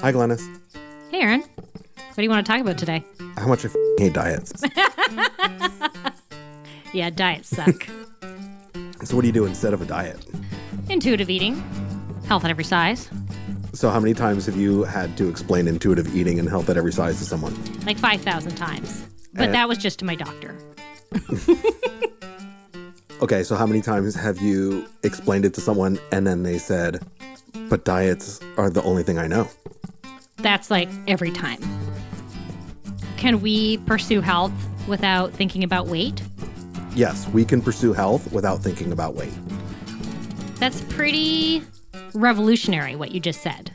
Hi, Glenys. Hey, Aaron. What do you want to talk about today? How much I hate diets. Yeah, diets suck. So what do you do instead of a diet? Intuitive eating. Health at every size. So how many times have you had to explain intuitive eating and health at every size to someone? Like 5,000 times. But that was just to my doctor. Okay, so how many times have you explained it to someone and then they said, but diets are the only thing I know? That's like every time. Can we pursue health without thinking about weight? Yes, we can pursue health without thinking about weight. That's pretty revolutionary, what you just said.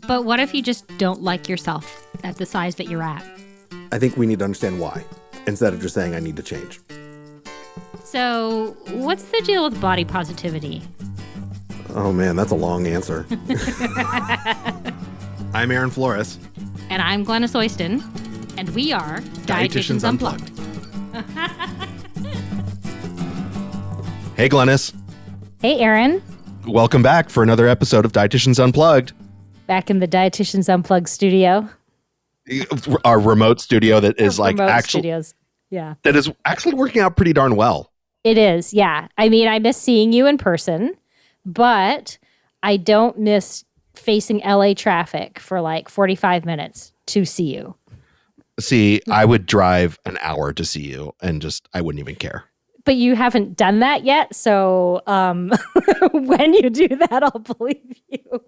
But what if you just don't like yourself at the size that you're at? I think we need to understand why, instead of just saying I need to change. So, what's the deal with body positivity? Oh man, that's a long answer. I'm Aaron Flores. And I'm Glenys Oyston. And we are Dietitians Unplugged. Hey, Glenys. Hey, Aaron. Welcome back for another episode of Dietitians Unplugged. Back in the Dietitians Unplugged studio. Our remote studio that is like actually studios. Yeah. That is actually working out pretty darn well. It is, yeah. I mean, I miss seeing you in person, but I don't miss facing LA traffic for like 45 minutes to see you. See, I would drive an hour to see you and I wouldn't even care. But you haven't done that yet, so when you do that, I'll believe you.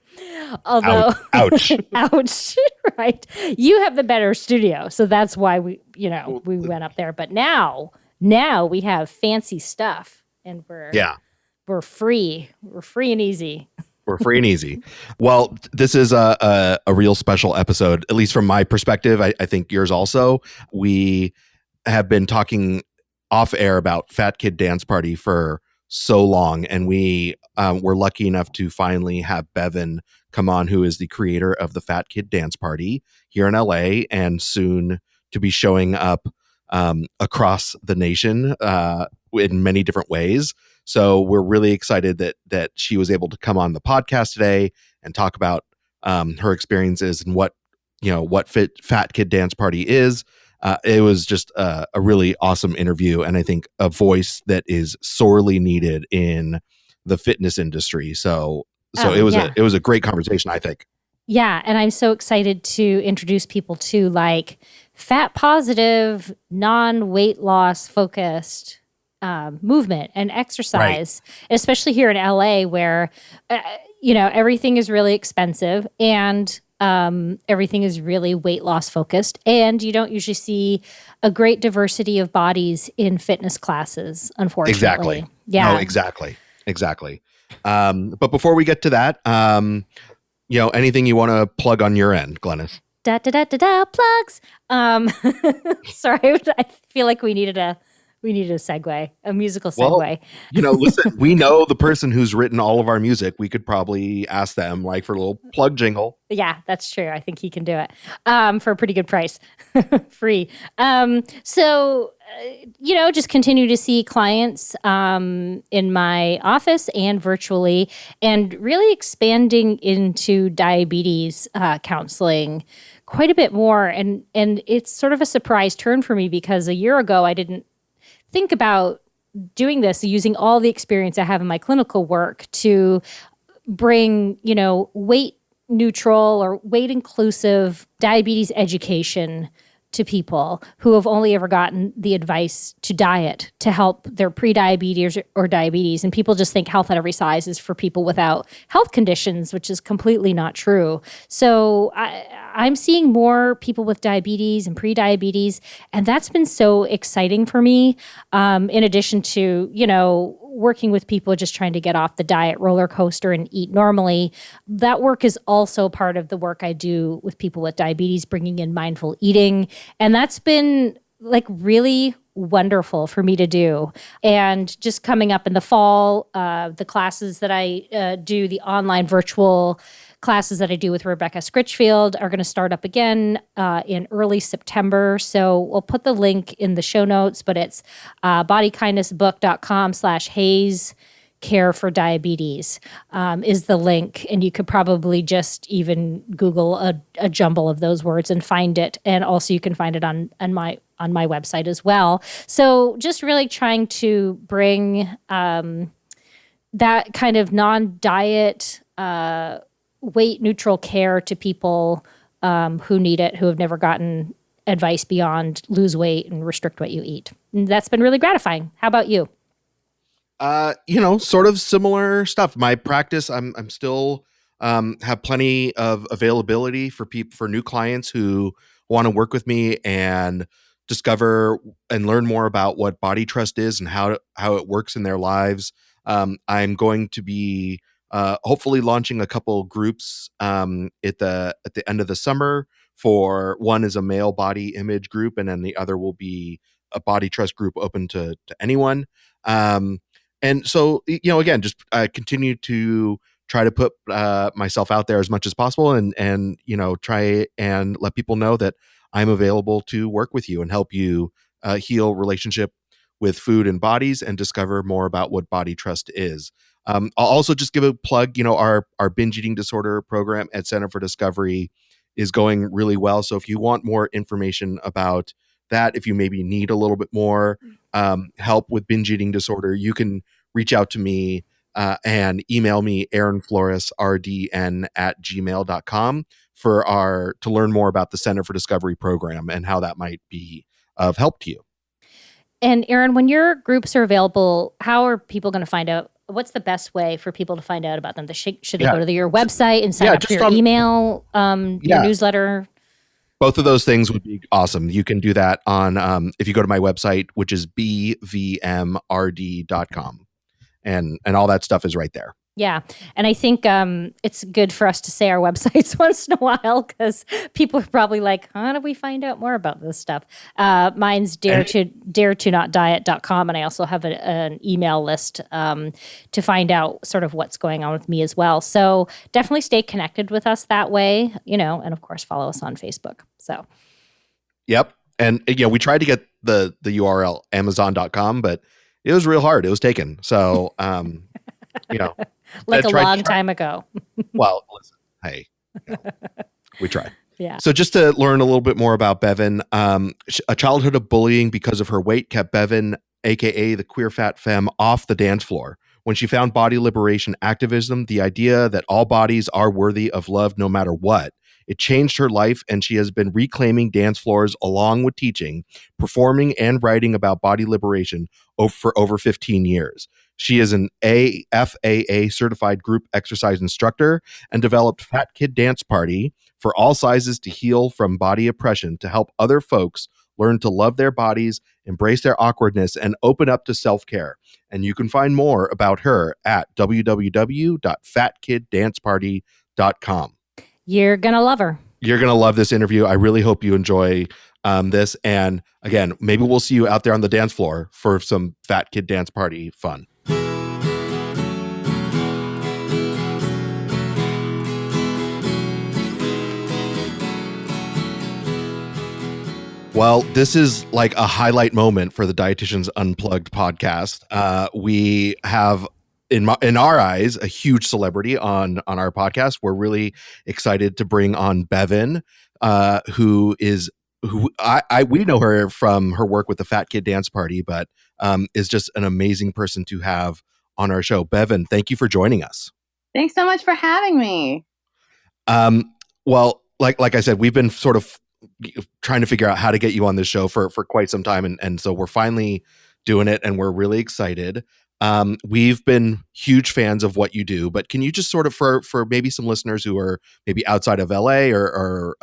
Although, ouch, ouch, right? You have the better studio, so that's why we went up there. But now we have fancy stuff, and we're free. We're free and easy. We're free and easy. Well, this is a real special episode, at least from my perspective. I think yours also. We have been talking off air about Fat Kid Dance Party for so long, and we were lucky enough to finally have Bevin come on, who is the creator of the Fat Kid Dance Party here in LA, and soon to be showing up across the nation in many different ways. So we're really excited that she was able to come on the podcast today and talk about her experiences and what Fat Kid Dance Party is. It was just a really awesome interview, and I think a voice that is sorely needed in the fitness industry. So it was a great conversation, I think. Yeah, and I'm so excited to introduce people to like fat positive, non-weight loss focused movement and exercise, right. Especially here in LA where everything is really expensive and everything is really weight loss focused, and you don't usually see a great diversity of bodies in fitness classes, unfortunately. Exactly. Yeah. No, exactly. But before we get to that, anything you want to plug on your end, Glenys? Plugs. Sorry, I feel like we needed a segue, a musical segue. Well, listen, we know the person who's written all of our music. We could probably ask them like for a little plug jingle. Yeah, that's true. I think he can do it for a pretty good price. Free. Just continue to see clients in my office and virtually, and really expanding into diabetes counseling quite a bit more. And it's sort of a surprise turn for me because a year ago I didn't think about doing this, using all the experience I have in my clinical work to bring, weight neutral or weight inclusive diabetes education to people who have only ever gotten the advice to diet to help their pre-diabetes or diabetes. And people just think health at every size is for people without health conditions, which is completely not true. So I'm seeing more people with diabetes and pre-diabetes, and that's been so exciting for me. In addition to, working with people just trying to get off the diet roller coaster and eat normally, that work is also part of the work I do with people with diabetes, bringing in mindful eating. And that's been like really wonderful for me to do. And just coming up in the fall, the classes that I do, the online virtual classes that I do with Rebecca Scritchfield are going to start up again in early September. So we'll put the link in the show notes, but it's bodykindnessbook.com/Haze care for diabetes is the link. And you could probably just even Google a jumble of those words and find it. And also you can find it on my website as well. So just really trying to bring that kind of non-diet, weight neutral care to people who need it, who have never gotten advice beyond lose weight and restrict what you eat. And that's been really gratifying. How about you? Sort of similar stuff. My practice, I'm still have plenty of availability for new clients who want to work with me and discover and learn more about what body trust is and how it works in their lives. I'm going to be hopefully launching a couple groups at the end of the summer. For one is a male body image group, and then the other will be a body trust group open to anyone. And so, again, just continue to try to put myself out there as much as possible, and try and let people know that I'm available to work with you and help you heal relationship with food and bodies and discover more about what body trust is. I'll also just give a plug. Our binge eating disorder program at Center for Discovery is going really well. So if you want more information about that, if you maybe need a little bit more help with binge eating disorder, you can reach out to me and email me aaronfloresrdn@gmail.com to learn more about the Center for Discovery program and how that might be of help to you. And Aaron, when your groups are available, how are people going to find out? What's the best way for people to find out about them? Should they go to your website and sign up for your email, your newsletter? Both of those things would be awesome. You can do that on, if you go to my website, which is bvmrd.com. And all that stuff is right there. Yeah. And I think it's good for us to say our websites once in a while because people are probably like, how do we find out more about this stuff? Mine's daretonotdiet.com. And I also have an email list to find out sort of what's going on with me as well. So definitely stay connected with us that way, and of course, follow us on Facebook. So. Yep. And we tried to get the URL amazon.com, but it was real hard. It was taken. So, like a long time ago. Well, listen, hey, we tried. Yeah. So just to learn a little bit more about Bevin, a childhood of bullying because of her weight kept Bevin, aka the Queer Fat Femme, off the dance floor. When she found body liberation activism, the idea that all bodies are worthy of love no matter what, it changed her life, and she has been reclaiming dance floors along with teaching, performing, and writing about body liberation for over 15 years. She is an AFAA certified group exercise instructor and developed Fat Kid Dance Party for all sizes to heal from body oppression to help other folks learn to love their bodies, embrace their awkwardness, and open up to self-care. And you can find more about her at www.fatkiddanceparty.com. You're going to love her. You're going to love this interview. I really hope you enjoy this. And again, maybe we'll see you out there on the dance floor for some Fat Kid Dance Party fun. Well, this is like a highlight moment for the Dietitians Unplugged podcast. We have, in our eyes, a huge celebrity on our podcast. We're really excited to bring on Bevin, who we know her from her work with the Fat Kid Dance Party, but is just an amazing person to have on our show. Bevin, thank you for joining us. Thanks so much for having me. Well, like I said, we've been sort of trying to figure out how to get you on this show for quite some time. And so we're finally doing it and we're really excited. We've been huge fans of what you do, but can you just sort of, for maybe some listeners who are maybe outside of LA or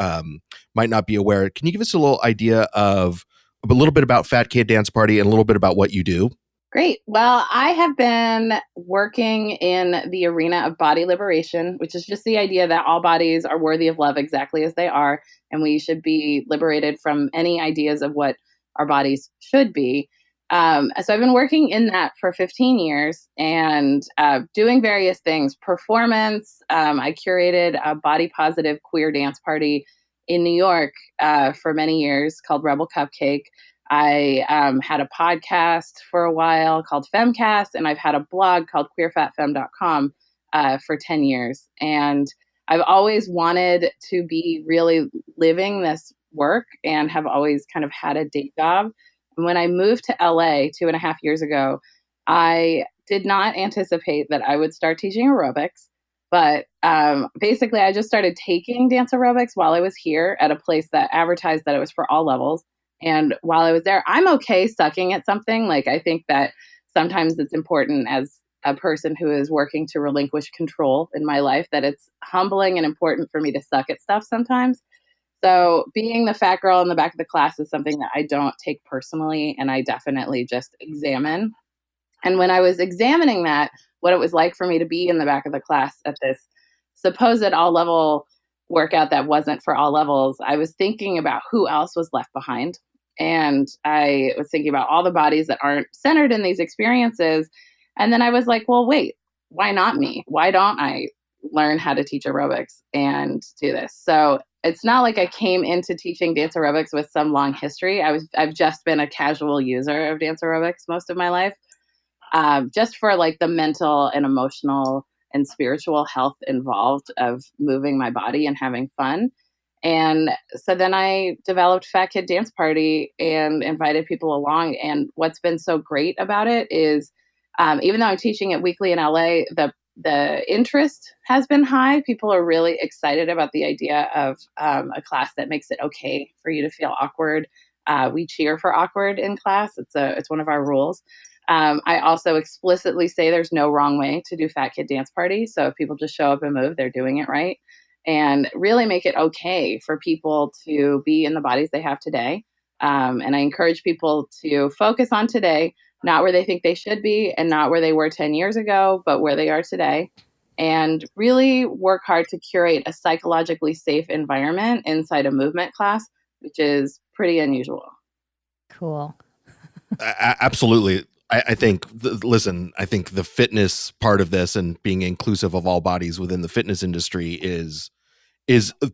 might not be aware, can you give us a little idea of a little bit about Fat Kid Dance Party and a little bit about what you do? Great. Well, I have been working in the arena of body liberation, which is just the idea that all bodies are worthy of love exactly as they are, and we should be liberated from any ideas of what our bodies should be. So I've been working in that for 15 years and doing various things. Performance. I curated a body positive queer dance party in New York for many years called Rebel Cupcake. I had a podcast for a while called Femcast, and I've had a blog called queerfatfemme.com for 10 years. And I've always wanted to be really living this work and have always kind of had a day job. And when I moved to LA 2.5 years ago, I did not anticipate that I would start teaching aerobics. But basically, I just started taking dance aerobics while I was here at a place that advertised that it was for all levels. And while I was there, I'm okay sucking at something. Like, I think that sometimes it's important as a person who is working to relinquish control in my life, that it's humbling and important for me to suck at stuff sometimes. So being the fat girl in the back of the class is something that I don't take personally, and I definitely just examine. And when I was examining that, what it was like for me to be in the back of the class at this supposed all level workout that wasn't for all levels, I was thinking about who else was left behind. And I was thinking about all the bodies that aren't centered in these experiences. And then I was like, well, wait, why not me? Why don't I learn how to teach aerobics and do this? So it's not like I came into teaching dance aerobics with some long history. I've just been a casual user of dance aerobics most of my life, just for like the mental and emotional and spiritual health involved of moving my body and having fun. And so then I developed Fat Kid Dance Party and invited people along. And what's been so great about it is, even though I'm teaching it weekly in LA, the interest has been high. People are really excited about the idea of a class that makes it okay for you to feel awkward. We cheer for awkward in class. It's one of our rules. I also explicitly say there's no wrong way to do Fat Kid Dance Party. So if people just show up and move, they're doing it right. And really make it okay for people to be in the bodies they have today. And I encourage people to focus on today, not where they think they should be and not where they were 10 years ago, but where they are today. And really work hard to curate a psychologically safe environment inside a movement class, which is pretty unusual. Cool. Absolutely. I think, listen, I think the fitness part of this and being inclusive of all bodies within the fitness industry is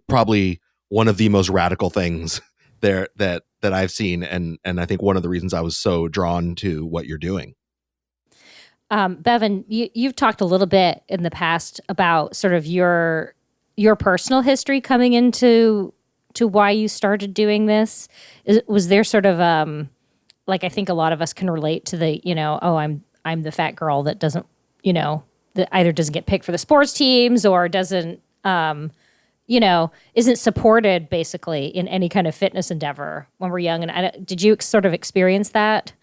probably one of the most radical things there that I've seen. And I think one of the reasons I was so drawn to what you're doing. Bevin, you've talked a little bit in the past about sort of your personal history coming into why you started doing this. Was there sort of like, I think a lot of us can relate to the, I'm the fat girl that doesn't, that either doesn't get picked for the sports teams or doesn't, isn't supported basically in any kind of fitness endeavor when we're young. And did you sort of experience that?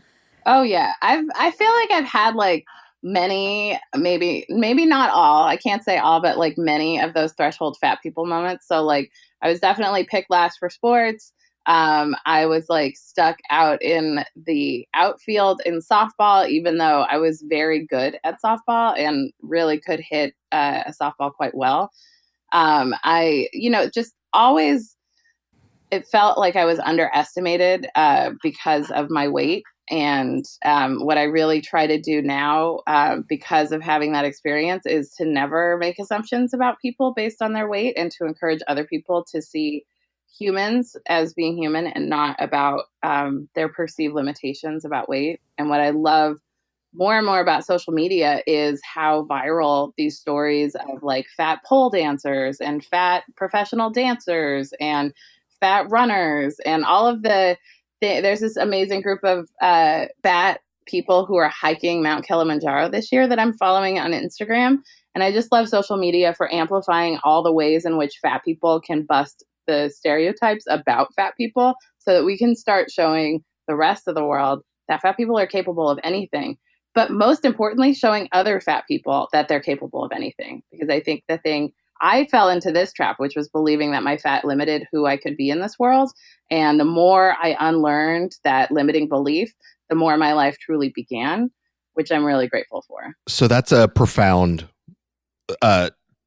Oh yeah. I feel like I've had like many, maybe not all, I can't say all, but like many of those threshold fat people moments. So like I was definitely picked last for sports. I was like stuck out in the outfield in softball, even though I was very good at softball and really could hit a softball quite well. I, just always, it felt like I was underestimated because of my weight. And what I really try to do now, because of having that experience, is to never make assumptions about people based on their weight and to encourage other people to see humans as being human and not about their perceived limitations about weight. And what I love more and more about social media is how viral these stories of like fat pole dancers and fat professional dancers and fat runners and all of there's this amazing group of fat people who are hiking Mount Kilimanjaro this year that I'm following on Instagram. And I just love social media for amplifying all the ways in which fat people can bust the stereotypes about fat people so that we can start showing the rest of the world that fat people are capable of anything. But most importantly, showing other fat people that they're capable of anything. Because I think I fell into this trap, which was believing that my fat limited who I could be in this world. And the more I unlearned that limiting belief, the more my life truly began, which I'm really grateful for. So that's a profound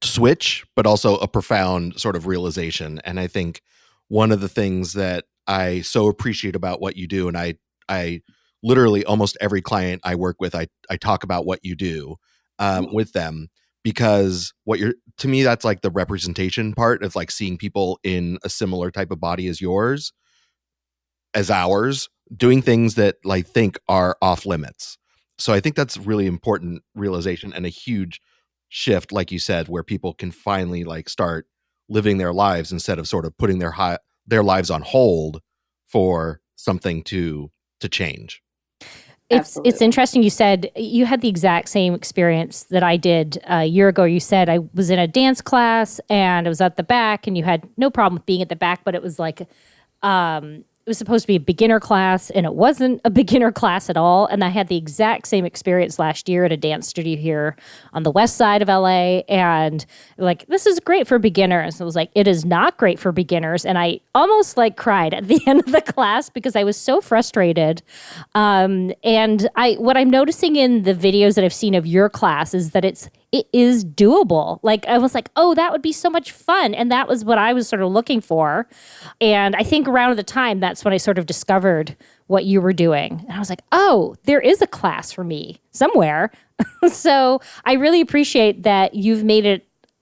switch, but also a profound sort of realization. And I think one of the things that I so appreciate about what you do, and I literally almost every client I work with, I talk about what you do with them, because to me, that's like the representation part of like seeing people in a similar type of body as ours, doing things that like think are off limits. So I think that's really important realization and a huge shift, like you said, where people can finally like start living their lives instead of sort of putting their lives on hold for something to change. It's interesting. You said you had the exact same experience that I did a year ago. You said I was in a dance class and I was at the back, and you had no problem with being at the back, but it was like it was supposed to be a beginner class, and it wasn't a beginner class at all. And I had the exact same experience last year at a dance studio here on the west side of LA. And like, this is great for beginners. I was like, it is not great for beginners. And I almost like cried at the end of the class because I was so frustrated. And what I'm noticing in the videos that I've seen of your class is that it is doable. Like, I was like, oh, that would be so much fun. And that was what I was sort of looking for. And I think around the time, that's when I sort of discovered what you were doing. And I was like, oh, there is a class for me somewhere. So I really appreciate that you've made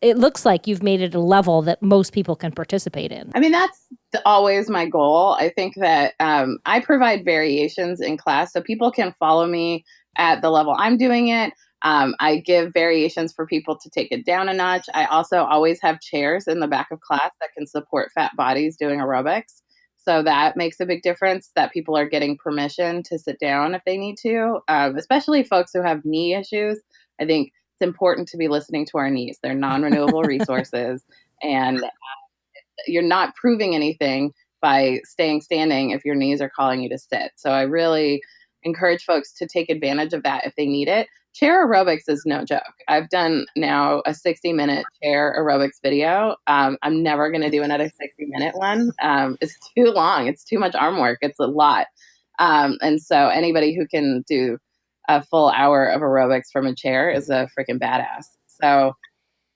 it looks like you've made it a level that most people can participate in. I mean, that's always my goal. I think that I provide variations in class so people can follow me at the level I'm doing it. I give variations for people to take it down a notch. I also always have chairs in the back of class that can support fat bodies doing aerobics. So that makes a big difference that people are getting permission to sit down if they need to, especially folks who have knee issues. I think it's important to be listening to our knees. They're non-renewable resources, and you're not proving anything by staying standing if your knees are calling you to sit. So I really encourage folks to take advantage of that if they need it. Chair aerobics is no joke. I've done now a 60-minute chair aerobics video. I'm never going to do another 60-minute one. It's too long. It's too much arm work. It's a lot. And so anybody who can do a full hour of aerobics from a chair is a freaking badass. So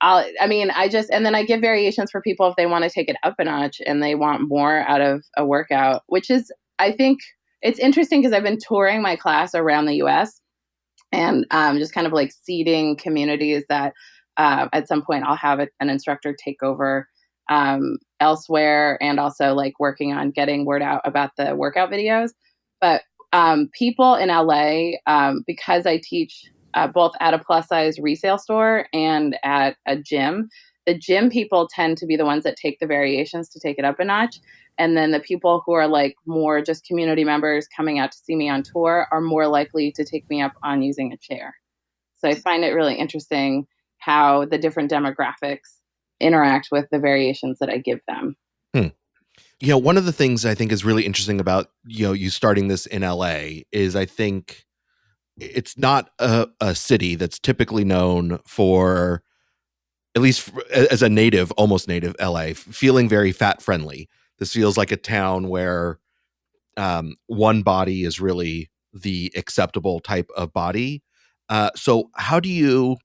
and then I give variations for people if they want to take it up a notch and they want more out of a workout, which is, I think it's interesting because I've been touring my class around the US and just kind of like seeding communities that at some point I'll have an instructor take over elsewhere, and also like working on getting word out about the workout videos. But people in LA, because I teach both at a plus size resale store and at a gym, the gym people tend to be the ones that take the variations to take it up a notch. And then the people who are like more just community members coming out to see me on tour are more likely to take me up on using a chair. So I find it really interesting how the different demographics interact with the variations that I give them. One of the things I think is really interesting about, you starting this in LA is I think it's not a city that's typically known for, at least as a native, almost native LA, feeling very fat friendly. This feels like a town where one body is really the acceptable type of body. So how do you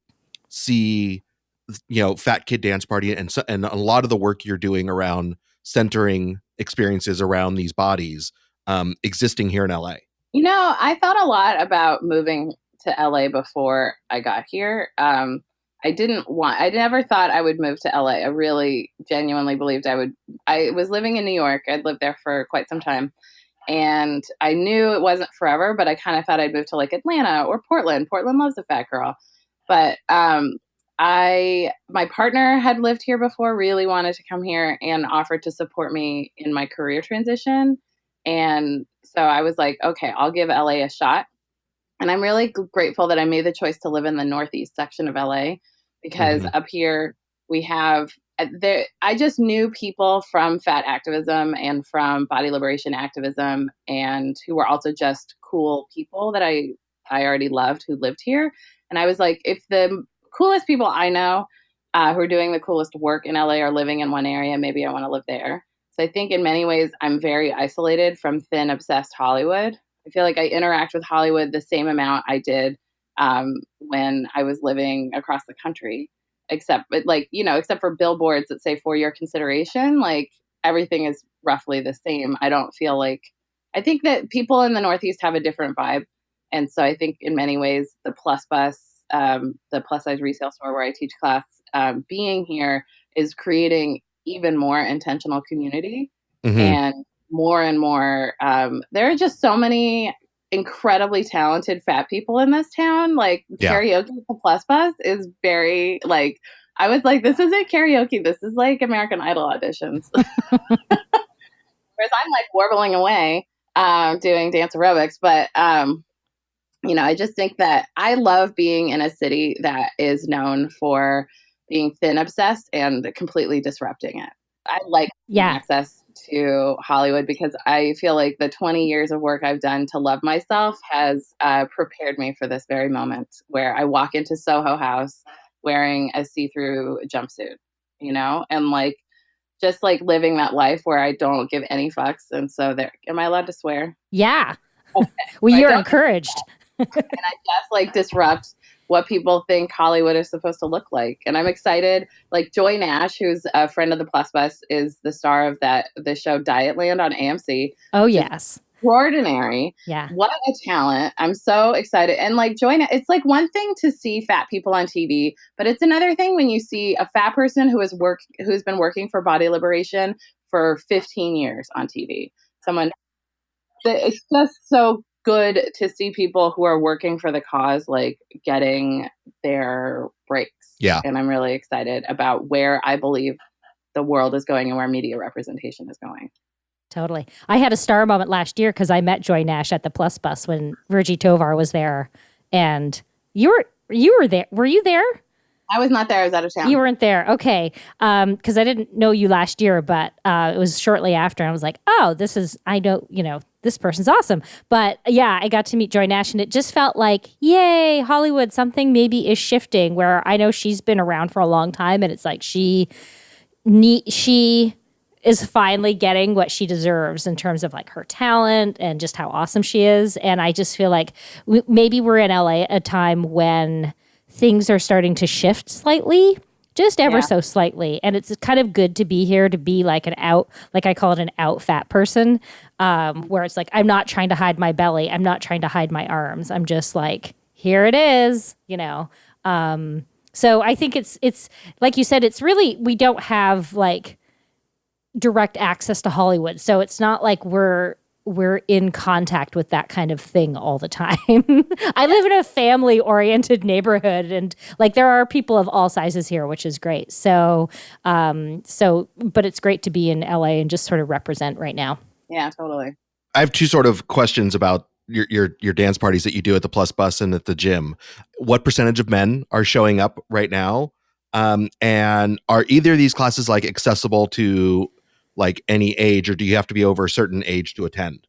see, Fat Kid Dance Party and a lot of the work you're doing around centering experiences around these bodies existing here in LA? I thought a lot about moving to LA before I got here. I never thought I would move to LA. I really genuinely believed I would. I was living in New York. I'd lived there for quite some time. And I knew it wasn't forever, but I kind of thought I'd move to like Atlanta or Portland. Portland loves a fat girl. But my partner had lived here before, really wanted to come here and offered to support me in my career transition. And so I was like, okay, I'll give LA a shot. And I'm really grateful that I made the choice to live in the Northeast section of LA, because up here we have I just knew people from fat activism and from body liberation activism, and who were also just cool people that I already loved who lived here. And I was like, if the coolest people I know who are doing the coolest work in LA are living in one area, maybe I want to live there. So I think in many ways I'm very isolated from thin, obsessed Hollywood. I feel like I interact with Hollywood the same amount I did when I was living across the country, except for billboards that say for your consideration, like everything is roughly the same. I think that people in the Northeast have a different vibe. And so I think in many ways the plus size resale store where I teach class, being here is creating even more intentional community. And more and more. There are just so many incredibly talented fat people in this town. Like karaoke at the Plus Bus is very like, I was like, this isn't karaoke. This is like American Idol auditions. Whereas I'm like warbling away, doing dance aerobics. But, I just think that I love being in a city that is known for being thin obsessed and completely disrupting it. I like access to Hollywood because I feel like the 20 years of work I've done to love myself has prepared me for this very moment where I walk into Soho House wearing a see-through jumpsuit, and like just like living that life where I don't give any fucks. And so am I allowed to swear? Yeah. Okay. Well, you're encouraged. And I just like disrupt what people think Hollywood is supposed to look like. And I'm excited. Like Joy Nash, who's a friend of the Plus Bus, is the star of the show Dietland on AMC. Oh, yes. Extraordinary. Yeah. What a talent. I'm so excited. And like Joy Nash, it's like one thing to see fat people on TV, but it's another thing when you see a fat person who's been working for body liberation for 15 years on TV. It's just so good to see people who are working for the cause, like getting their breaks. Yeah. And I'm really excited about where I believe the world is going and where media representation is going. Totally. I had a star moment last year because I met Joy Nash at the Plus Bus when Virgie Tovar was there. And you were there. Were you there? I was not there. I was out of town. You weren't there. Okay. Because I didn't know you last year, but it was shortly after. And I was like, oh, this person's awesome. But yeah, I got to meet Joy Nash and it just felt like, yay, Hollywood, something maybe is shifting where I know she's been around for a long time and it's like she is finally getting what she deserves in terms of like her talent and just how awesome she is. And I just feel like maybe we're in LA at a time when things are starting to shift slightly, just ever so slightly. And it's kind of good to be here to be like I call it an out fat person, where it's like, I'm not trying to hide my belly. I'm not trying to hide my arms. I'm just like, here it is, So I think it's like you said, it's really, we don't have like direct access to Hollywood. So it's not like we're in contact with that kind of thing all the time. I live in a family-oriented neighborhood, and like there are people of all sizes here, which is great. So, but it's great to be in LA and just sort of represent right now. Yeah, totally. I have two sort of questions about your dance parties that you do at the Plus Bus and at the gym. What percentage of men are showing up right now? And are either of these classes like accessible to like any age, or do you have to be over a certain age to attend?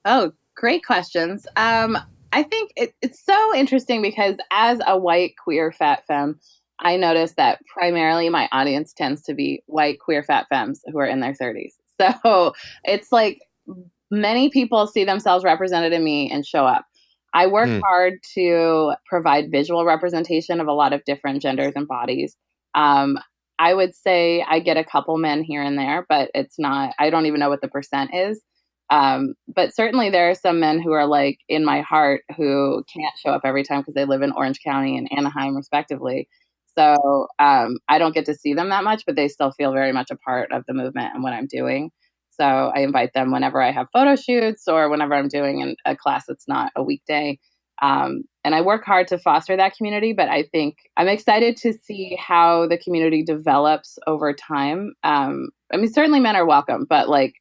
Oh, great questions. I think it's so interesting because as a white queer fat femme, I noticed that primarily my audience tends to be white queer fat femmes who are in their 30s. So it's like many people see themselves represented in me and show up. I work hard to provide visual representation of a lot of different genders and bodies. I would say I get a couple men here and there, but it's not, I don't even know what the percent is. But certainly there are some men who are like in my heart who can't show up every time because they live in Orange County and Anaheim respectively. So I don't get to see them that much, but they still feel very much a part of the movement and what I'm doing. So I invite them whenever I have photo shoots or whenever I'm doing a class that's not a weekday. And I work hard to foster that community, but I think I'm excited to see how the community develops over time. I mean, certainly men are welcome, but like,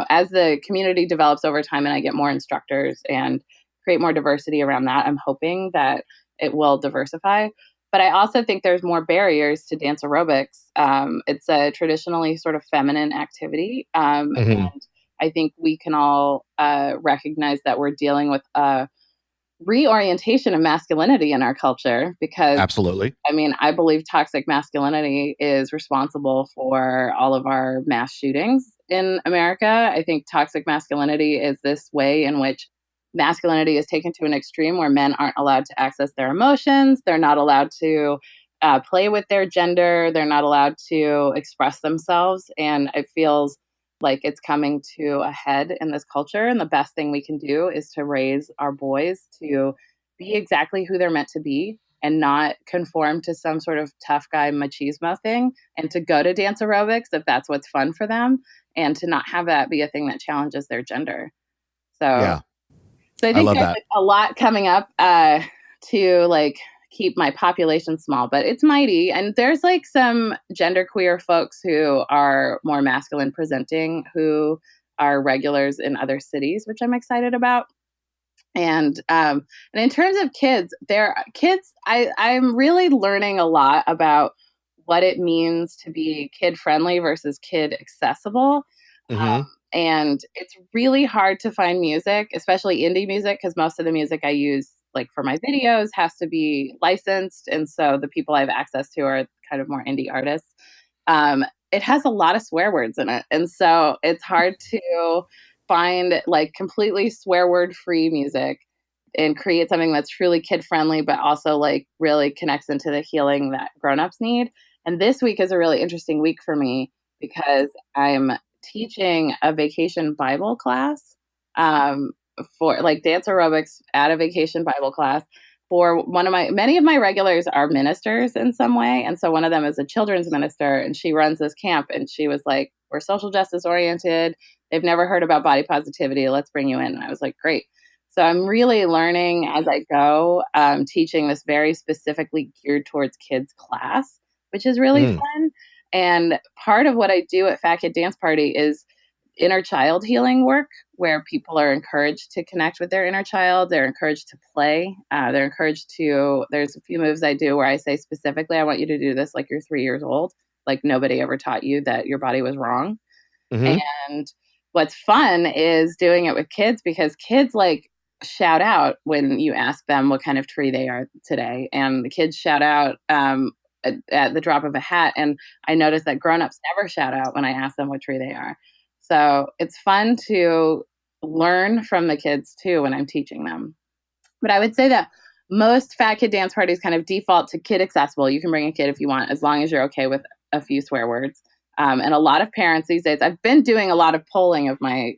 as the community develops over time and I get more instructors and create more diversity around that, I'm hoping that it will diversify. But I also think there's more barriers to dance aerobics. It's a traditionally sort of feminine activity. And I think we can all recognize that we're dealing with a reorientation of masculinity in our culture because absolutely. I mean, I believe toxic masculinity is responsible for all of our mass shootings in America. I think toxic masculinity is this way in which masculinity is taken to an extreme where men aren't allowed to access their emotions. They're not allowed to play with their gender. They're not allowed to express themselves. And it feels like it's coming to a head in this culture. And the best thing we can do is to raise our boys to be exactly who they're meant to be and not conform to some sort of tough guy machismo thing, and to go to dance aerobics if that's what's fun for them, and to not have that be a thing that challenges their gender. Yeah. So I I think love there's that. like a lot coming up to like keep my population small, but it's mighty. And there's like some genderqueer folks who are more masculine presenting who are regulars in other cities, which I'm excited about. And in terms of kids, I'm really learning a lot about what it means to be kid friendly versus kid accessible. Hmm. And it's really hard to find music, especially indie music, because most of the music I use, like for my videos, has to be licensed. And so the people I have access to are kind of more indie artists. It has a lot of swear words in it. And so it's hard to find like completely swear word free music and create something that's truly kid friendly, but also like really connects into the healing that grown-ups need. And this week is a really interesting week for me because I'm teaching a vacation Bible class, for like dance aerobics at a vacation Bible class for many of my regulars are ministers in some way. And so one of them is a children's minister, and she runs this camp, and she was like, we're social justice oriented. They've never heard about body positivity. Let's bring you in. And I was like, great. So I'm really learning as I go, teaching this very specifically geared towards kids class, which is really fun. And part of what I do at Fat Kid Dance Party is inner child healing work, where people are encouraged to connect with their inner child. They're encouraged to play. They're encouraged to, there's a few moves I do where I say specifically, I want you to do this like you're 3 years old. Like nobody ever taught you that your body was wrong. Hmm. And what's fun is doing it with kids, because kids like shout out when you ask them what kind of tree they are today. And the kids shout out at the drop of a hat. And I notice that grown-ups never shout out when I ask them what tree they are. So it's fun to learn from the kids too when I'm teaching them. But I would say that most Fat Kid Dance Parties kind of default to kid accessible. You can bring a kid if you want, as long as you're okay with a few swear words. And a lot of parents these days, I've been doing a lot of polling of my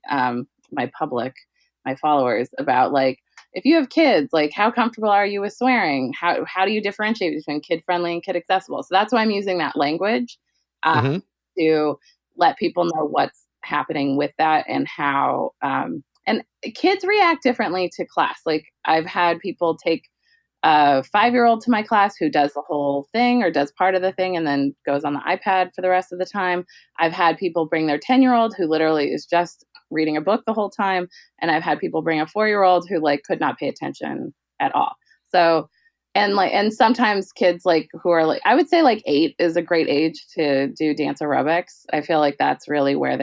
my followers about like, if you have kids, like how comfortable are you with swearing? How do you differentiate between kid friendly and kid accessible? So that's why I'm using that language Hmm. to let people know what's happening with that, and how and kids react differently to class. Like I've had people take a 5-year-old to my class who does the whole thing or does part of the thing and then goes on the iPad for the rest of the time. I've had people bring their 10-year-old who literally is just reading a book the whole time. And I've had people bring a 4-year-old who like could not pay attention at all. So, and sometimes kids like who are like, I would say like 8 is a great age to do dance aerobics. I feel like that's really where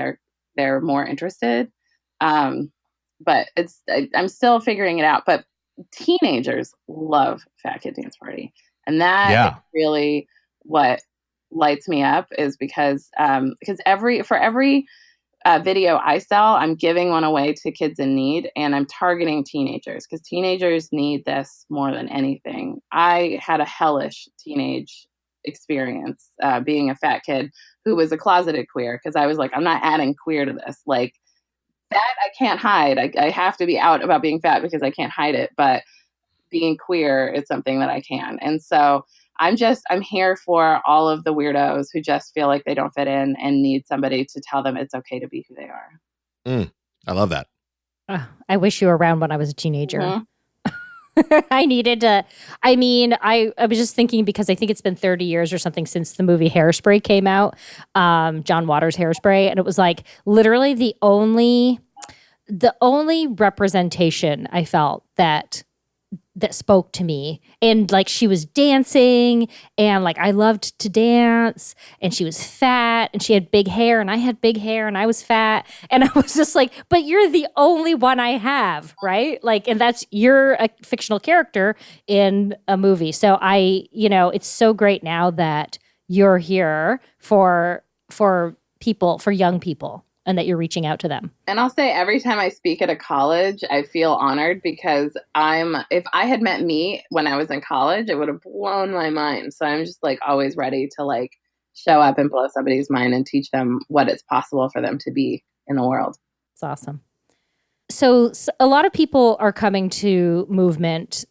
they're more interested. But I'm still figuring it out. But teenagers love Fat Kid Dance Party, and that is Yeah. really what lights me up. Is because every video I sell, I'm giving one away to kids in need, and I'm targeting teenagers because teenagers need this more than anything. I had a hellish teenage experience being a fat kid who was a closeted queer, because I was like, I'm not adding queer to this. Like, fat, I can't hide. I have to be out about being fat because I can't hide it. But being queer is something that I can. And so I'm here for all of the weirdos who just feel like they don't fit in and need somebody to tell them it's okay to be who they are. I love that. I wish you were around when I was a teenager. Mhm. I needed to, I mean, I was just thinking, because I think it's been 30 years or something since the movie Hairspray came out, John Waters' Hairspray. And it was like literally the only representation I felt that spoke to me. And like she was dancing, and like I loved to dance, and she was fat, and she had big hair, and I had big hair, and I was fat. And I was just like, but you're the only one I have, right? Like, and you're a fictional character in a movie. So it's so great now that you're here for people, for young people, and that you're reaching out to them. And I'll say every time I speak at a college, I feel honored, because if I had met me when I was in college, it would have blown my mind. So I'm just like always ready to like show up and blow somebody's mind and teach them what it's possible for them to be in the world. It's awesome. So a lot of people are coming to movement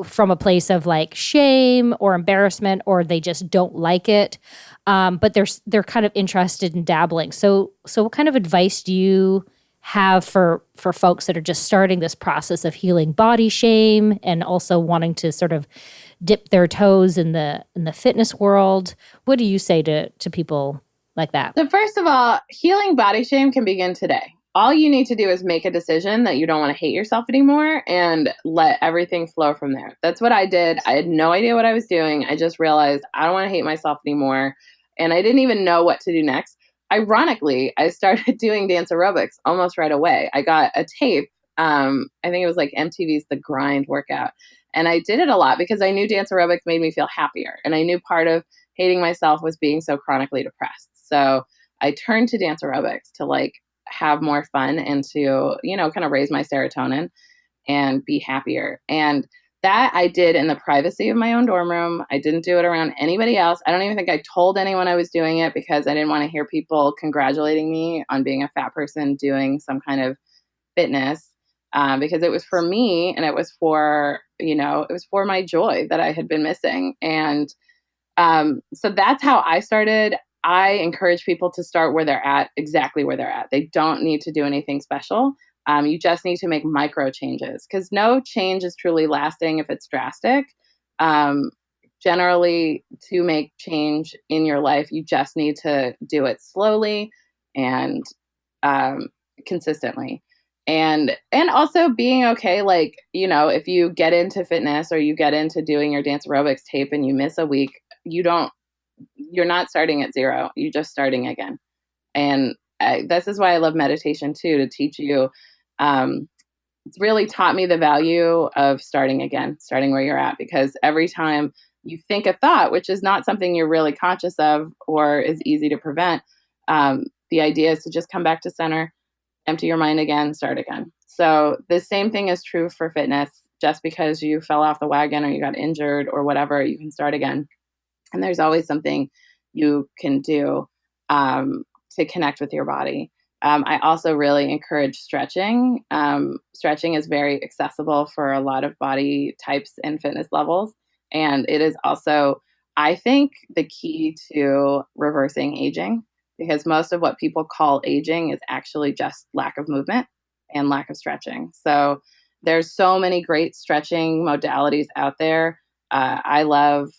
from a place of like shame or embarrassment, or they just don't like it. But they're kind of interested in dabbling. So what kind of advice do you have for folks that are just starting this process of healing body shame and also wanting to sort of dip their toes in the fitness world? What do you say to people like that? So first of all, healing body shame can begin today. All you need to do is make a decision that you don't want to hate yourself anymore and let everything flow from there. That's what I did. I had no idea what I was doing. I just realized I don't want to hate myself anymore. And I didn't even know what to do next. Ironically, I started doing dance aerobics almost right away. I got a tape. I think it was like MTV's The Grind workout. And I did it a lot because I knew dance aerobics made me feel happier. And I knew part of hating myself was being so chronically depressed. So I turned to dance aerobics to like have more fun and to, kind of raise my serotonin and be happier. And that I did in the privacy of my own dorm room. I didn't do it around anybody else. I don't even think I told anyone I was doing it because I didn't want to hear people congratulating me on being a fat person doing some kind of fitness, because it was for me and it was for, it was for my joy that I had been missing. And so that's how I started. I encourage people to start where they're at, exactly where they're at. They don't need to do anything special. You just need to make micro changes because no change is truly lasting if it's drastic. Generally, to make change in your life, you just need to do it slowly and consistently. And also being okay, like, if you get into fitness or you get into doing your dance aerobics tape and you miss a week, you're not starting at zero. You're just starting again. And this is why I love meditation too, to teach you. It's really taught me the value of starting again, starting where you're at, because every time you think a thought, which is not something you're really conscious of or is easy to prevent, the idea is to just come back to center, empty your mind again, start again. So the same thing is true for fitness. Just because you fell off the wagon or you got injured or whatever, you can start again. And there's always something you can do to connect with your body. I also really encourage stretching. Stretching is very accessible for a lot of body types and fitness levels. And it is also, I think, the key to reversing aging, because most of what people call aging is actually just lack of movement and lack of stretching. So there's so many great stretching modalities out there. I love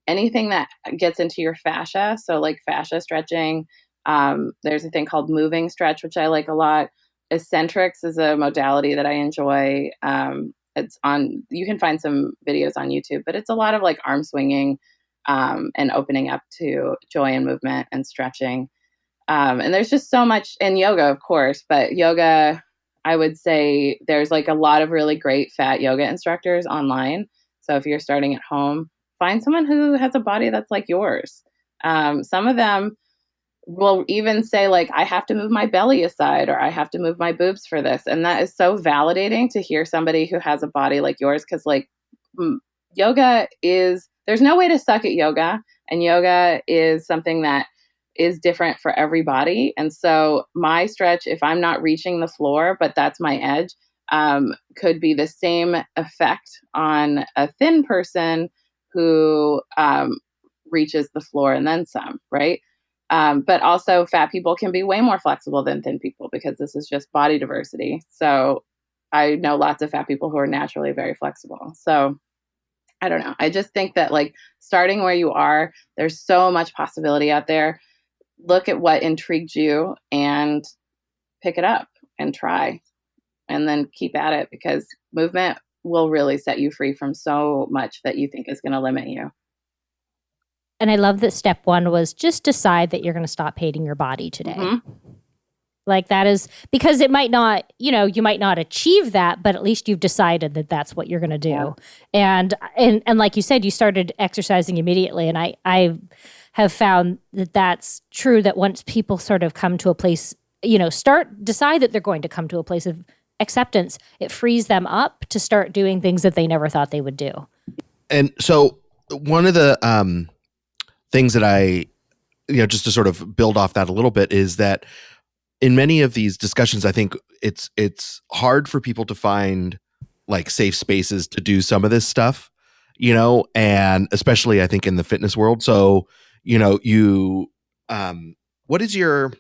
anything that gets into your fascia. So like fascia stretching. There's a thing called moving stretch, which I like a lot. Eccentrics is a modality that I enjoy. You can find some videos on YouTube, but it's a lot of like arm swinging and opening up to joy and movement and stretching. And there's just so much in yoga, of course, but yoga, I would say there's like a lot of really great fat yoga instructors online. So if you're starting at home, find someone who has a body that's like yours. Some of them will even say like, I have to move my belly aside or I have to move my boobs for this. And that is so validating to hear somebody who has a body like yours. Cause like yoga there's no way to suck at yoga, and yoga is something that is different for everybody. And so my stretch, if I'm not reaching the floor, but that's my edge, could be the same effect on a thin person who reaches the floor and then some, right? But also fat people can be way more flexible than thin people because this is just body diversity. So I know lots of fat people who are naturally very flexible. So I don't know. I just think that like starting where you are, there's so much possibility out there. Look at what intrigued you and pick it up and try, and then keep at it, because movement will really set you free from so much that you think is going to limit you. And I love that step one was just decide that you're going to stop hating your body today. Mm-hmm. Like that is because it might not, you might not achieve that, but at least you've decided that that's what you're going to do. Yeah. And like you said, you started exercising immediately. And I have found that that's true, that once people sort of come to a place, decide that they're going to come to a place of acceptance, it frees them up to start doing things that they never thought they would do. And so one of the things that I, just to sort of build off that a little bit, is that in many of these discussions, I think it's hard for people to find like safe spaces to do some of this stuff, and especially I think in the fitness world. So, what is your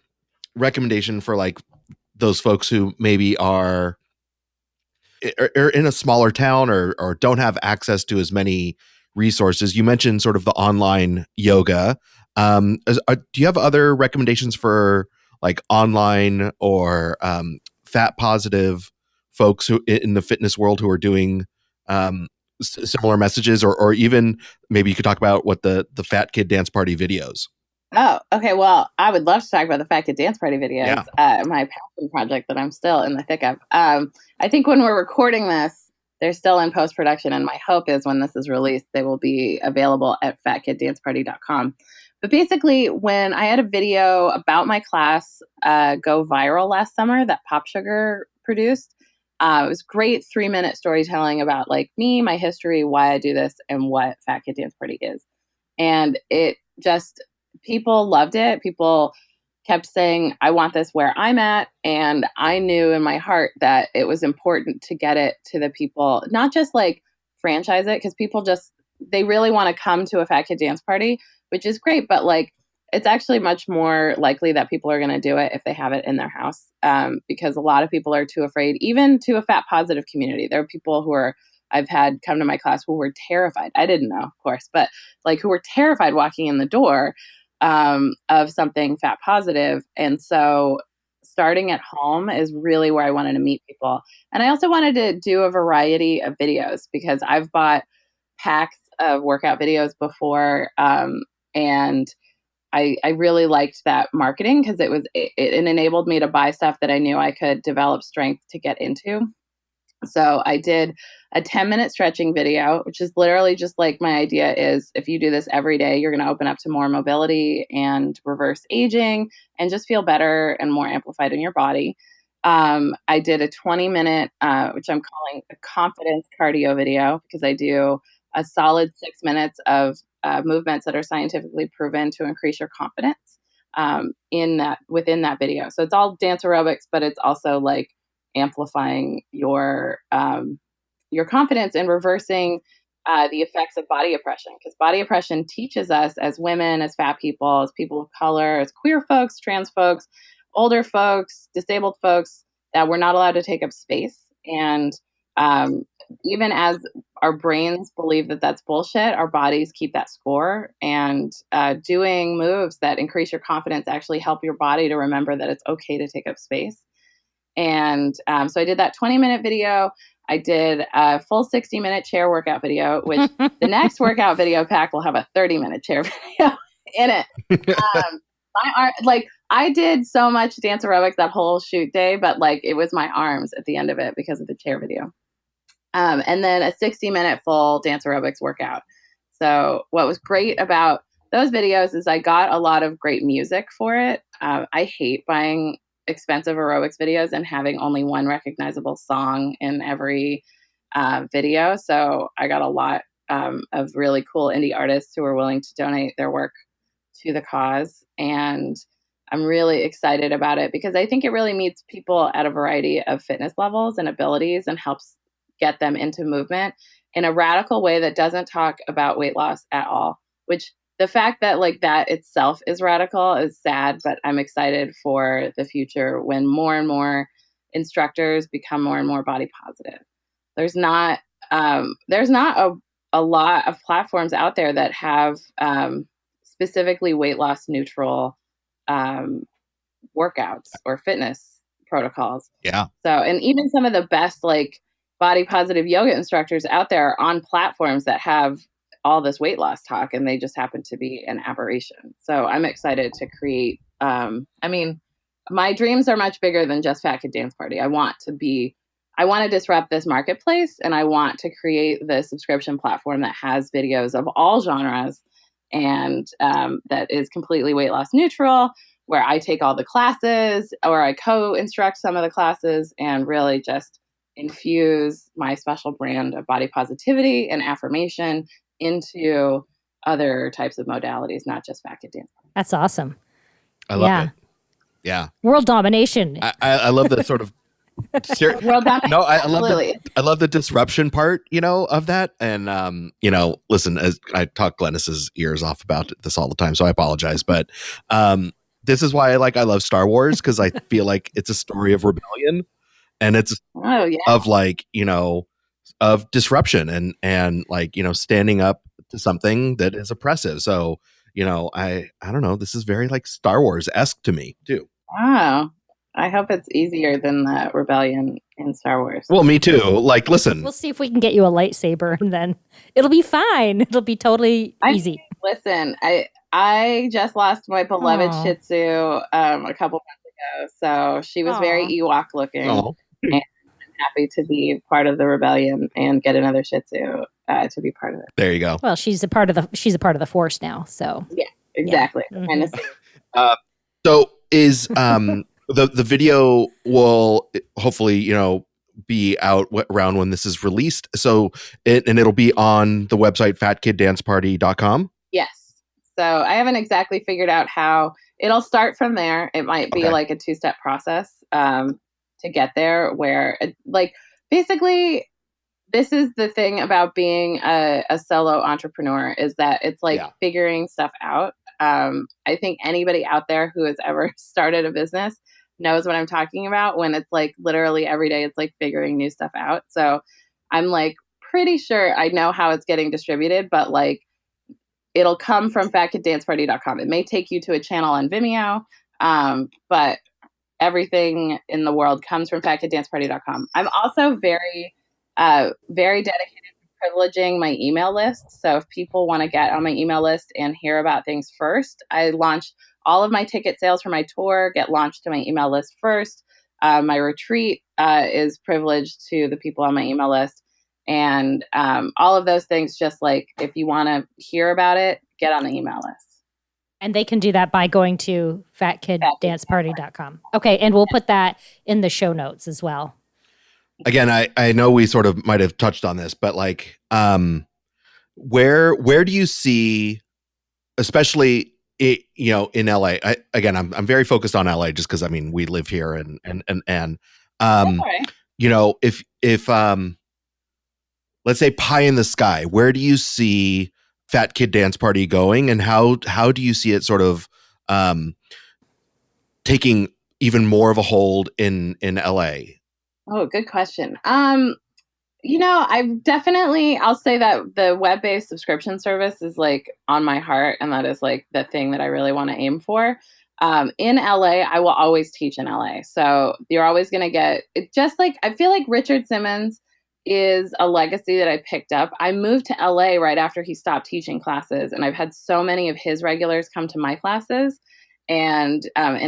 recommendation for like those folks who maybe are in a smaller town or don't have access to as many resources? You mentioned sort of the online yoga. Do you have other recommendations for like online or fat positive folks who in the fitness world who are doing similar messages, or even maybe you could talk about what the Fat Kid Dance Party videos? Oh, okay. Well, I would love to talk about the Fat Kid Dance Party videos, Yeah. my passion project that I'm still in the thick of. I think when we're recording this, they're still in post-production, and my hope is when this is released, they will be available at fatkiddanceparty.com. But basically, when I had a video about my class go viral last summer that Pop Sugar produced, it was great 3-minute storytelling about like me, my history, why I do this, and what Fat Kid Dance Party is. And it just, people loved it. People kept saying, I want this where I'm at. And I knew in my heart that it was important to get it to the people, not just like franchise it, because people just, they really want to come to a Fat Kid Dance Party, which is great. But like, it's actually much more likely that people are going to do it if they have it in their house, because a lot of people are too afraid, even to a fat positive community. There are people who are, I've had come to my class who were terrified. I didn't know, of course, but like who were terrified walking in the door of something fat positive. And so starting at home is really where I wanted to meet people. And I also wanted to do a variety of videos because I've bought packs of workout videos before. And I really liked that marketing because it enabled me to buy stuff that I knew I could develop strength to get into. So I did a 10-minute stretching video, which is literally just like my idea is if you do this every day, you're going to open up to more mobility and reverse aging and just feel better and more amplified in your body. I did a 20-minute, which I'm calling a confidence cardio video because I do a solid 6 minutes of movements that are scientifically proven to increase your confidence within that video. So it's all dance aerobics, but it's also like amplifying your confidence and reversing the effects of body oppression, because body oppression teaches us as women, as fat people, as people of color, as queer folks, trans folks, older folks, disabled folks, that we're not allowed to take up space. And even as our brains believe that that's bullshit, our bodies keep that score. And doing moves that increase your confidence actually help your body to remember that it's okay to take up space. And so I did that 20-minute video. I did a full 60-minute chair workout video, which the next workout video pack will have a 30-minute chair video in it. I did so much dance aerobics that whole shoot day, but like it was my arms at the end of it because of the chair video. And then a 60-minute full dance aerobics workout. So what was great about those videos is I got a lot of great music for it. I hate buying expensive aerobics videos and having only one recognizable song in every video. So I got a lot of really cool indie artists who are willing to donate their work to the cause. And I'm really excited about it because I think it really meets people at a variety of fitness levels and abilities and helps get them into movement in a radical way that doesn't talk about weight loss at all, which the fact that like that itself is radical is sad, but I'm excited for the future when more and more instructors become more and more body positive. There's not a lot of platforms out there that have specifically weight loss neutral workouts or fitness protocols. Yeah. So, and even some of the best like body positive yoga instructors out there are on platforms that have all this weight loss talk, and they just happen to be an aberration. So I'm excited to create, my dreams are much bigger than just Fat Kid Dance Party. I want to disrupt this marketplace, and I want to create the subscription platform that has videos of all genres and that is completely weight loss neutral, where I take all the classes or I co-instruct some of the classes and really just infuse my special brand of body positivity and affirmation into other types of modalities, not just Fat Kid Dance. That's awesome. I love it. Yeah. World domination. I love the sort of World domination. No, Absolutely. I love the disruption part, of that. And listen, as I talk Glenys's ears off about this all the time, so I apologize. But this is why I love Star Wars, because I feel like it's a story of rebellion, and it's Oh yeah. of of disruption and standing up to something that is oppressive. So, I don't know, this is very Star Wars-esque to me too. Wow. I hope it's easier than the rebellion in Star Wars. Well, me too. Listen. We'll see if we can get you a lightsaber, and then it'll be fine. It'll be totally easy. Listen, I just lost my beloved Aw. Shih Tzu a couple months ago, so she was very Ewok looking. Oh. And I'm happy to be part of the rebellion and get another Shih Tzu to be part of it. There you go. Well, she's a part of the Force now, so Yeah, exactly. Yeah. Kind Mm-hmm. of. So is the video will hopefully be out around when this is released. So it'll be on the website fatkiddanceparty.com. Yes. So I haven't exactly figured out how it'll start from there. It might be like a 2-step process to get there, where basically this is the thing about being a solo entrepreneur, is that it's figuring stuff out. I think anybody out there who has ever started a business knows what I'm talking about, when it's literally every day it's figuring new stuff out. So I'm pretty sure I know how it's getting distributed, but it'll come from fatkiddanceparty.com. It may take you to a channel on Vimeo, but everything in the world comes from fatkiddanceparty.com. I'm also very, very dedicated to privileging my email list. So if people want to get on my email list and hear about things first, I launched all of my ticket sales for my tour get launched to my email list first. My retreat is privileged to the people on my email list. And all of those things, just if you want to hear about it, get on the email list. And they can do that by going to fatkiddanceparty.com. Okay, and we'll put that in the show notes as well. Again, I know we sort of might have touched on this, but where do you see, especially in LA? I'm very focused on LA just because we live here and if let's say pie in the sky, where do you see Fat Kid Dance Party going, and how do you see it sort of taking even more of a hold in LA? Oh, good question. I'll say that the web-based subscription service is on my heart, and that is the thing that I really want to aim for. In LA, I will always teach in LA. So you're always going to get it. Just I feel like Richard Simmons is a legacy that I picked up. I moved to LA right after he stopped teaching classes, and I've had so many of his regulars come to my classes, and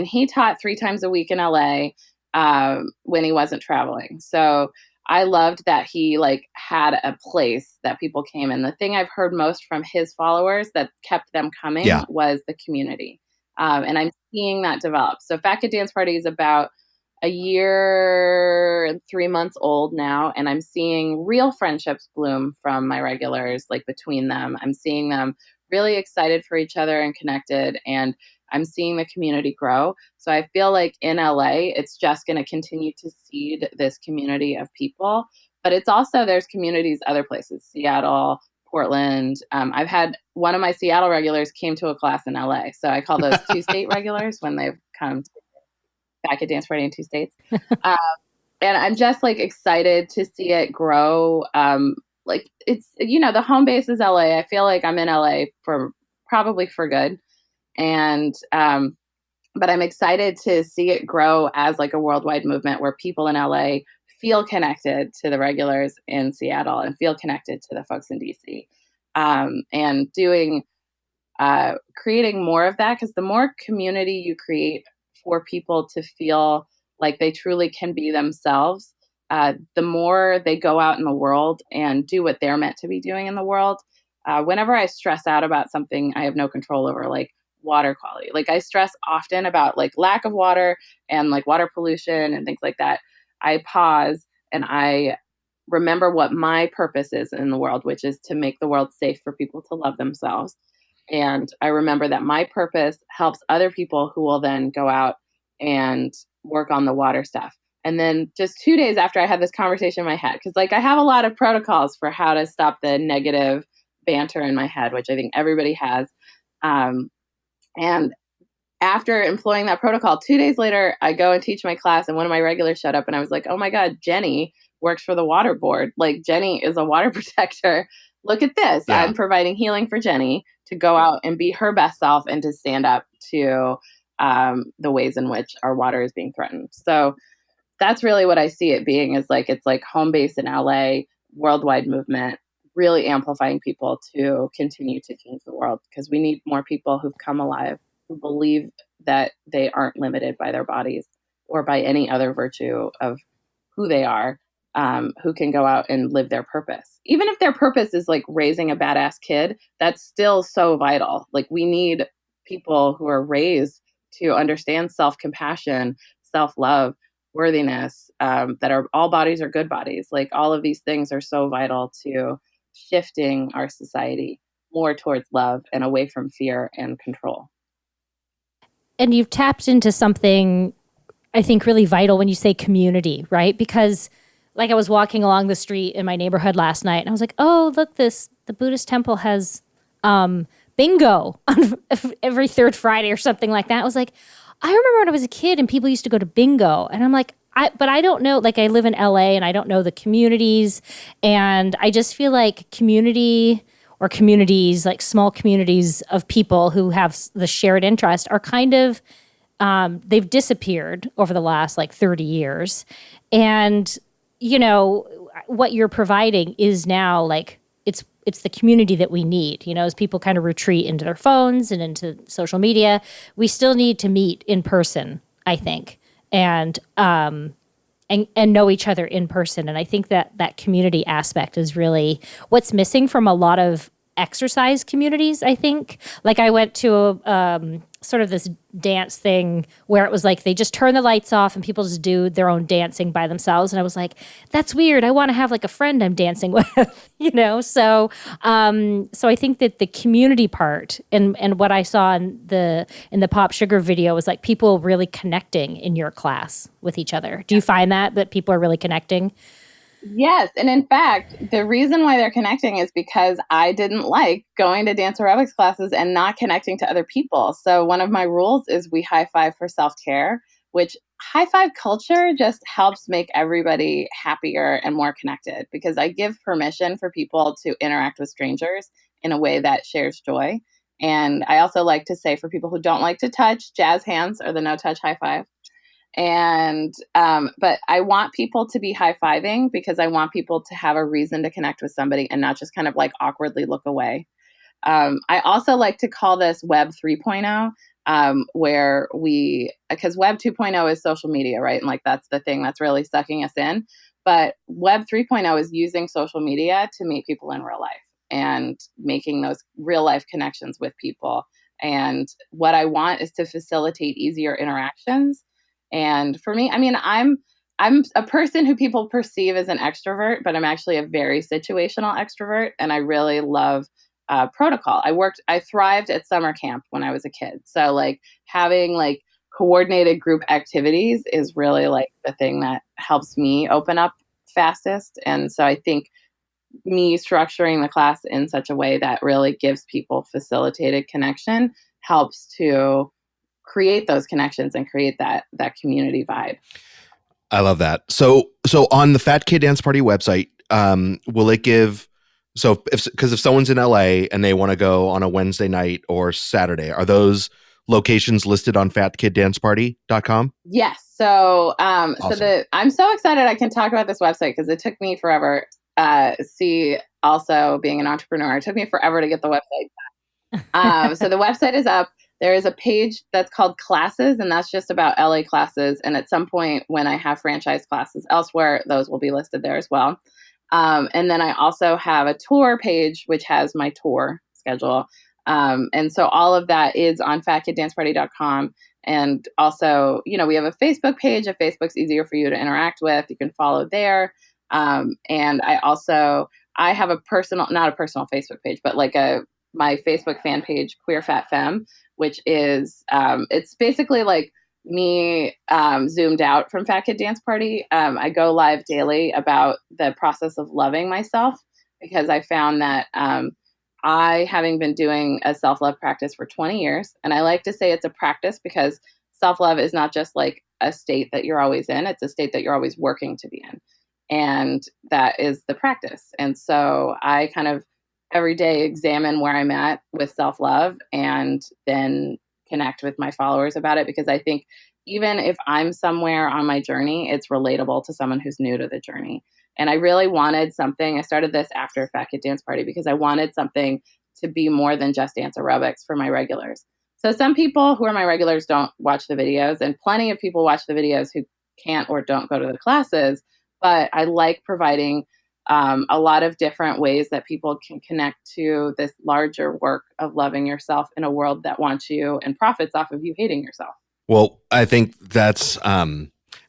he taught 3 times a week in LA when he wasn't traveling. So I loved that he had a place that people came in. The thing I've heard most from his followers that kept them coming was the community. And I'm seeing that develop. So Fat Kid Dance Party is about a year and 3 months old now, and I'm seeing real friendships bloom from my regulars, between them. I'm seeing them really excited for each other and connected, and I'm seeing the community grow. So I feel like in LA, it's just going to continue to seed this community of people. But it's also, there's communities other places, Seattle, Portland. I've had one of my Seattle regulars came to a class in LA. So I call those 2 state regulars when they've come to Back at Dance Party in 2 states. And I'm just excited to see it grow. It's, the home base is LA. I feel like I'm in LA probably for good. And, but I'm excited to see it grow as a worldwide movement where people in LA feel connected to the regulars in Seattle and feel connected to the folks in DC. And creating more of that, because the more community you create for people to feel like they truly can be themselves, the more they go out in the world and do what they're meant to be doing in the world. Whenever I stress out about something I have no control over, water quality, I stress often about lack of water and water pollution and things like that, I pause and I remember what my purpose is in the world, which is to make the world safe for people to love themselves. And I remember that my purpose helps other people who will then go out and work on the water stuff. And then just 2 days after I had this conversation in my head, because like I have a lot of protocols for how to stop the negative banter in my head, which I think everybody has. And after employing that protocol, 2 days later, I go and teach my class, and one of my regulars showed up, and I was like, oh my God, Jenny works for the water board. Like, Jenny is a water protector. Look at this. Yeah. I'm providing healing for Jenny to go out and be her best self and to stand up to the ways in which our water is being threatened. So that's really what I see it being, is like, it's like home base in LA, worldwide movement, really amplifying people to continue to change the world, because we need more people who've come alive, who believe that they aren't limited by their bodies or by any other virtue of who they are, who can go out and live their purpose. Even if their purpose is like raising a badass kid, that's still so vital. Like, we need people who are raised to understand self-compassion, self-love, worthiness, that are all bodies are good bodies. Like, all of these things are so vital to shifting our society more towards love and away from fear and control. And you've tapped into something, I think, really vital when you say community, right? Because like I was walking along the street in my neighborhood last night and I was like, oh, look, the Buddhist temple has bingo on every third Friday or something like that. I was like, I remember when I was a kid and people used to go to bingo, and I'm like, but I don't know, like I live in LA and I don't know the communities, and I just feel like community or communities, like small communities of people who have the shared interest, are kind of, they've disappeared over the last like 30 years. And, you know, what you're providing is now like, it's the community that we need, you know, as people kind of retreat into their phones and into social media. We still need to meet in person, I think, and know each other in person. And I think that community aspect is really what's missing from a lot of exercise communities, I think. Like, I went to a sort of this dance thing where it was like they just turn the lights off and people just do their own dancing by themselves. And I was like, that's weird. I want to have like a friend I'm dancing with, you know? So I think that the community part and what I saw in the Pop Sugar video was like people really connecting in your class with each other. Do you find that people are really connecting? Yes. And in fact, the reason why they're connecting is because I didn't like going to dance aerobics classes and not connecting to other people. So one of my rules is we high five for self-care, which high five culture just helps make everybody happier and more connected, because I give permission for people to interact with strangers in a way that shares joy. And I also like to say, for people who don't like to touch, jazz hands or the no touch high five. And but I want people to be high-fiving because I want people to have a reason to connect with somebody and not just kind of like awkwardly look away. I also like to call this Web 3.0, where because Web 2.0 is social media, right? And like that's the thing that's really sucking us in. But Web 3.0 is using social media to meet people in real life and making those real life connections with people. And what I want is to facilitate easier interactions. And for me, I mean, I'm a person who people perceive as an extrovert, but I'm actually a very situational extrovert, and I really love protocol. I thrived at summer camp when I was a kid, so like having like coordinated group activities is really like the thing that helps me open up fastest. And so I think me structuring the class in such a way that really gives people facilitated connection helps to create those connections and create that community vibe. I love that. So on the Fat Kid Dance Party website, will it give, if someone's in LA and they want to go on a Wednesday night or Saturday, are those locations listed on fatkiddanceparty.com? Yes. So Awesome. I'm so excited I can talk about this website because it took me forever. Also being an entrepreneur, it took me forever to get the website. So the website is up. There is a page that's called classes, and that's just about LA classes. And at some point when I have franchise classes elsewhere, those will be listed there as well. And then I also have a tour page, which has my tour schedule. And so all of that is on fatkiddanceparty.com. And also, you know, we have a Facebook page. If Facebook's easier for you to interact with, you can follow there. And I have not a personal Facebook page, but like my Facebook fan page, Queer Fat Femme, which is, it's basically like me zoomed out from Fat Kid Dance Party. I go live daily about the process of loving myself, because I found that I, having been doing a self-love practice for 20 years, and I like to say it's a practice because self-love is not just like a state that you're always in, it's a state that you're always working to be in. And that is the practice. And so I kind of every day examine where I'm at with self-love and then connect with my followers about it, because I think even if I'm somewhere on my journey, it's relatable to someone who's new to the journey. And I really wanted something. I started this after Fat Kid Dance Party because I wanted something to be more than just dance aerobics for my regulars. So some people who are my regulars don't watch the videos, and plenty of people watch the videos who can't or don't go to the classes. But I like providing a lot of different ways that people can connect to this larger work of loving yourself in a world that wants you and profits off of you hating yourself. Well, I think that's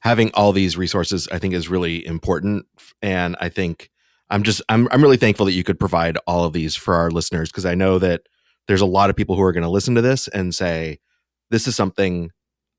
having all these resources, I think, is really important. And I think I'm really thankful that you could provide all of these for our listeners, because I know that there's a lot of people who are going to listen to this and say, this is something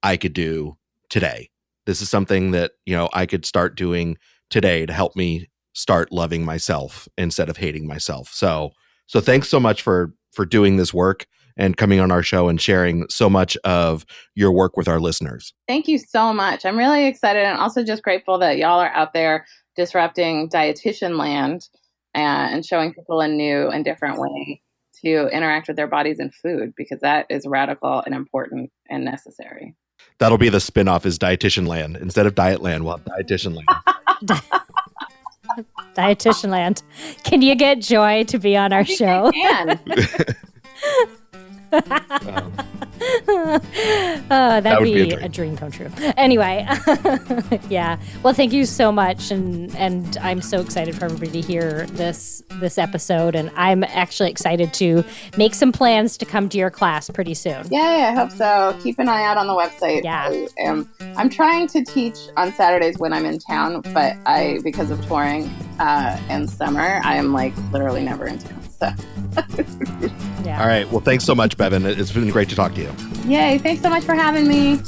I could do today. This is something that, I could start doing today to help me start loving myself instead of hating myself. So thanks so much for doing this work and coming on our show and sharing so much of your work with our listeners. Thank you so much. I'm really excited, and also just grateful that y'all are out there disrupting dietitian land and showing people a new and different way to interact with their bodies and food, because that is radical and important and necessary. That'll be the spinoff, is Dietitian Land. Instead of Diet Land, we'll have Dietitian Land. Dietitian Land. Can you get Joy to be on our show? I can. That'd be a dream come true. Anyway, yeah. Well, thank you so much, and I'm so excited for everybody to hear this episode, and I'm actually excited to make some plans to come to your class pretty soon. Yeah, I hope so. Keep an eye out on the website. Yeah. I'm trying to teach on Saturdays when I'm in town, but because of touring in summer, I am like literally never in town. So. Yeah. All right. Well, thanks so much, Bevin. It's been great to talk to you. Yay. Thanks so much for having me.